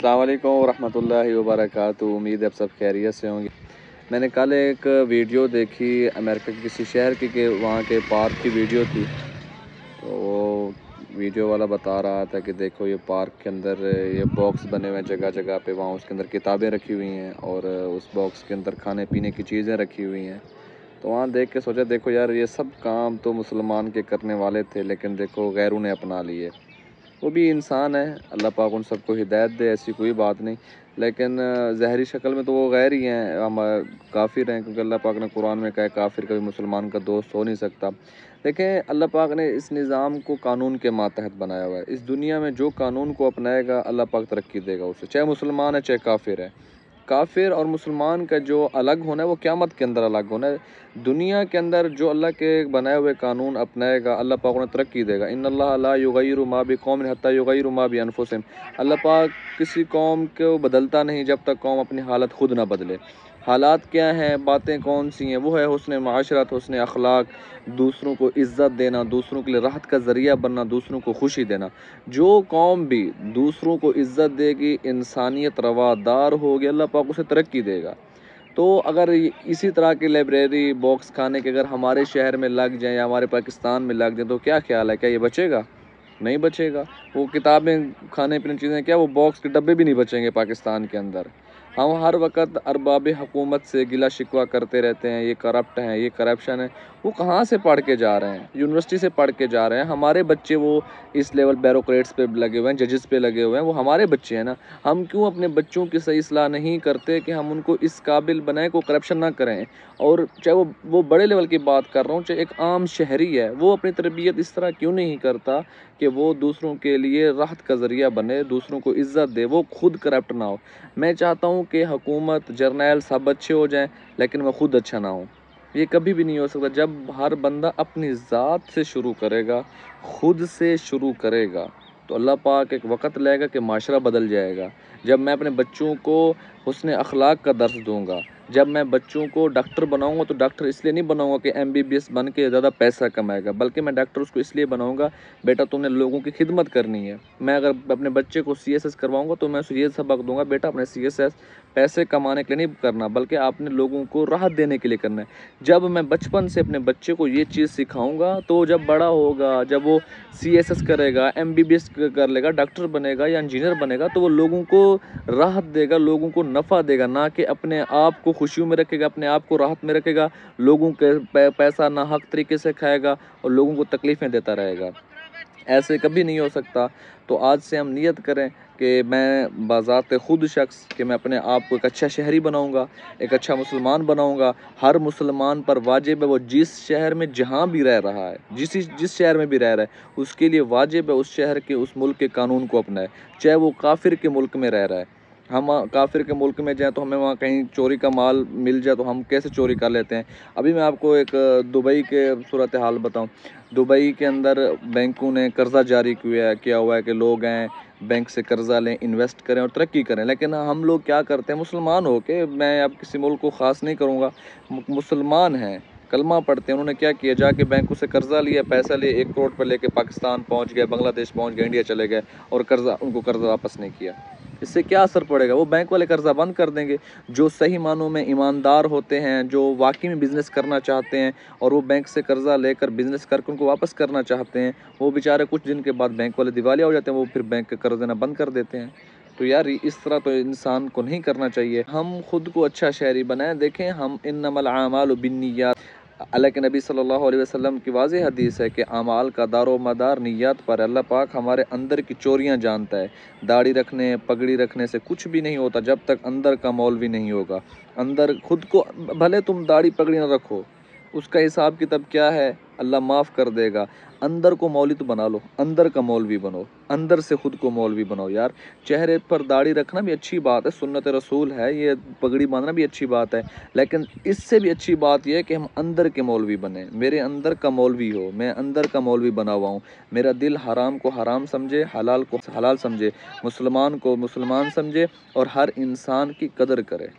अस्सलाम वालेकुम वरहमतुल्लाहि वबरकातुहू। उम्मीद है आप सब खैरियत से होंगे। मैंने कल एक वीडियो देखी अमेरिका के किसी शहर की कि वहाँ के पार्क की वीडियो थी। तो वो वीडियो वाला बता रहा था कि देखो ये पार्क के अंदर ये बॉक्स बने हुए हैं जगह जगह पे, वहाँ उसके अंदर किताबें रखी हुई हैं और उस बॉक्स के अंदर खाने पीने की चीज़ें रखी हुई हैं। तो वहाँ देख के सोचा देखो यार ये सब काम तो मुसलमान के करने वाले थे, लेकिन देखो गैरों ने अपना लिए। वो भी इंसान है, अल्लाह पाक उन सबको हिदायत दे, ऐसी कोई बात नहीं। लेकिन ज़हरी शक्ल में तो वो गैर ही हैं, हम काफिर हैं, क्योंकि अल्लाह पाक ने कुरान में कहा है काफिर कभी मुसलमान का दोस्त हो नहीं सकता। देखें, अल्लाह पाक ने इस निज़ाम को कानून के मातहत बनाया हुआ है। इस दुनिया में जो कानून को अपनाएगा अल्लाह पाक तरक्की देगा उसे, चाहे मुसलमान है चाहे काफिर है। काफिर और मुसलमान का जो अलग होना है वो क़यामत के अंदर अलग होना है। दुनिया के अंदर जो अल्लाह के बनाए हुए कानून अपनाएगा अल्लाह पाक उन्हें तरक्की देगा। इन्नल्लाह ला युगय्यिरु मा बिक़ौमिन हत्ता युगय्यिरु मा बिअनफुसिहिम। अल्लाह पाक किसी कौम को बदलता नहीं जब तक कौम अपनी हालत खुद ना बदले। हालात क्या हैं, बातें कौन सी हैं, वो है हुस्न माशरत, हुस्न अखलाक, दूसरों को इज़्ज़त देना, दूसरों के लिए राहत का ज़रिया बनना, दूसरों को खुशी देना। जो कौम भी दूसरों को इज़्ज़त देगी, इंसानियत रवादार होगी, अल्लाह पाक उसे तरक्की देगा। तो अगर इसी तरह की लाइब्रेरी बॉक्स खाने के अगर हमारे शहर में लग जाएँ या हमारे पाकिस्तान में लग जाएँ तो क्या ख्याल है, क्या ये बचेगा? नहीं बचेगा। वो किताबें, खाने पीने की चीज़ें, क्या वो बॉक्स के डब्बे भी नहीं बचेंगे पाकिस्तान के अंदर। हम हर वक्त अरबाब हुकूमत से गिला शिकवा करते रहते हैं, ये करप्ट हैं, ये करप्शन है। वो कहाँ से पढ़ के जा रहे हैं? यूनिवर्सिटी से पढ़ के जा रहे हैं। हमारे बच्चे वो इस लेवल ब्यूरोक्रेट्स पे लगे हुए हैं, जजेस पे लगे हुए हैं, वो हमारे बच्चे हैं ना। हम क्यों अपने बच्चों की सही सलाह नहीं करते कि हम उनको इस काबिल बनाएं को करप्शन ना करें। और चाहे वो बड़े लेवल की बात कर रहा हूँ, चाहे एक आम शहरी है, वो अपनी तरबियत इस तरह क्यों नहीं करता कि वो दूसरों के लिए राहत का ज़रिया बने, दूसरों को इज़्ज़त दे, वो खुद करप्ट ना हो। मैं चाहता हूँ कि हुकूमत, जर्नैल सब अच्छे हो जाएं, लेकिन मैं खुद अच्छा ना हूँ। ये कभी भी नहीं हो सकता। जब हर बंदा अपनी ज़ात से शुरू करेगा, खुद से शुरू करेगा, तो अल्लाह पाक एक वक़्त लाएगा कि माशरा बदल जाएगा। जब मैं अपने बच्चों को हुस्न अखलाक का दर्स दूँगा, जब मैं बच्चों को डॉक्टर बनाऊँगा, तो डॉक्टर इसलिए नहीं बनाऊँगा कि MBBS बन के ज़्यादा पैसा कमाएगा, बल्कि मैं डॉक्टर उसको इसलिए बनाऊँगा, बेटा तुमने लोगों की खिदमत करनी है। मैं अगर अपने बच्चे को CSS करवाऊँगा तो मैं उसे ये सबक दूँगा, बेटा अपने CSS पैसे कमाने के लिए नहीं करना, बल्कि आपने लोगों को राहत देने के लिए करना है। जब मैं बचपन से अपने बच्चे को ये चीज़ सिखाऊँगा, तो जब बड़ा होगा, जब वो CSS करेगा, MBBS कर लेगा, डॉक्टर बनेगा या इंजीनियर बनेगा, तो वो लोगों को राहत देगा, लोगों को नफ़ा देगा, ना कि अपने आप को खुशियों में रखेगा, अपने आप को राहत में रखेगा, लोगों के पैसा नाहक तरीके से खाएगा और लोगों को तकलीफ़ें देता रहेगा। ऐसे कभी नहीं हो सकता। तो आज से हम नियत करें कि मैं बाज़ात खुद शख्स कि मैं अपने आप को एक अच्छा शहरी बनाऊंगा, एक अच्छा मुसलमान बनाऊंगा। हर मुसलमान पर वाजिब है, वो जिस शहर में जहाँ भी रह रहा है, जिस शहर में भी रह रहा है, उसके लिए वाजिब है उस शहर के, उस मुल्क के कानून को अपनाए, चाहे वो काफिर के मुल्क में रह रहा है। हम काफिर के मुल्क में जाएँ तो हमें वहाँ कहीं चोरी का माल मिल जाए तो हम कैसे चोरी कर लेते हैं। अभी मैं आपको एक दुबई के सूरत हाल बताऊँ। दुबई के अंदर बैंकों ने कर्ज़ा जारी किया हुआ है कि लोग हैं बैंक से कर्ज़ा लें, इन्वेस्ट करें और तरक्की करें। लेकिन हम लोग क्या करते हैं, मुसलमान हो के, मैं अब किसी मुल्क को ख़ास नहीं करूँगा, मुसलमान हैं, कलमा पढ़ते हैं, उन्होंने क्या किया, जाके बैंकों से कर्ज़ा लिया, पैसा लिए, 1 करोड़ पर लेके पाकिस्तान पहुँच गए, बांग्लादेश पहुँच गए, इंडिया चले गए और उनको कर्ज़ा वापस नहीं किया। इससे क्या असर पड़ेगा? वो बैंक वाले कर्ज़ा बंद कर देंगे। जो सही मानों में ईमानदार होते हैं, जो वाकई में बिज़नेस करना चाहते हैं और वो बैंक से कर्ज़ा लेकर बिज़नेस करके उनको वापस करना चाहते हैं, वो बेचारे कुछ दिन के बाद बैंक वाले दिवालिया हो जाते हैं, वो फिर बैंक का कर्ज़ देना बंद कर देते हैं। तो यार इस तरह तो इंसान को नहीं करना चाहिए। हम खुद को अच्छा शहरी बनाएं। देखें, हम इन्नमल आमालु बिन्नियात, अल्लाह के नबी सल्लल्लाहु अलैहि वसल्लम की वाज़ेह हदीस है कि अमाल का दारो मदार नियत पर। अल्लाह पाक हमारे अंदर की चोरियां जानता है। दाढ़ी रखने, पगड़ी रखने से कुछ भी नहीं होता जब तक अंदर का मौलवी नहीं होगा। अंदर खुद को, भले तुम दाढ़ी पगड़ी ना रखो, उसका हिसाब किताब क्या है, अल्लाह माफ़ कर देगा। अंदर को मौलवी तो बना लो, अंदर का मौलवी बनो, अंदर से खुद को मौलवी बनाओ। यार चेहरे पर दाढ़ी रखना भी अच्छी बात है, सुन्नत रसूल है, ये पगड़ी बांधना भी अच्छी बात है, लेकिन इससे भी अच्छी बात यह है कि हम अंदर के मौलवी बने। मेरे अंदर का मौलवी हो, मैं अंदर का मौलवी बना हुआ हूँ। मेरा दिल हराम को हराम समझे, हलाल को हलाल समझे, मुसलमान को मुसलमान समझे और हर इंसान की कदर करे।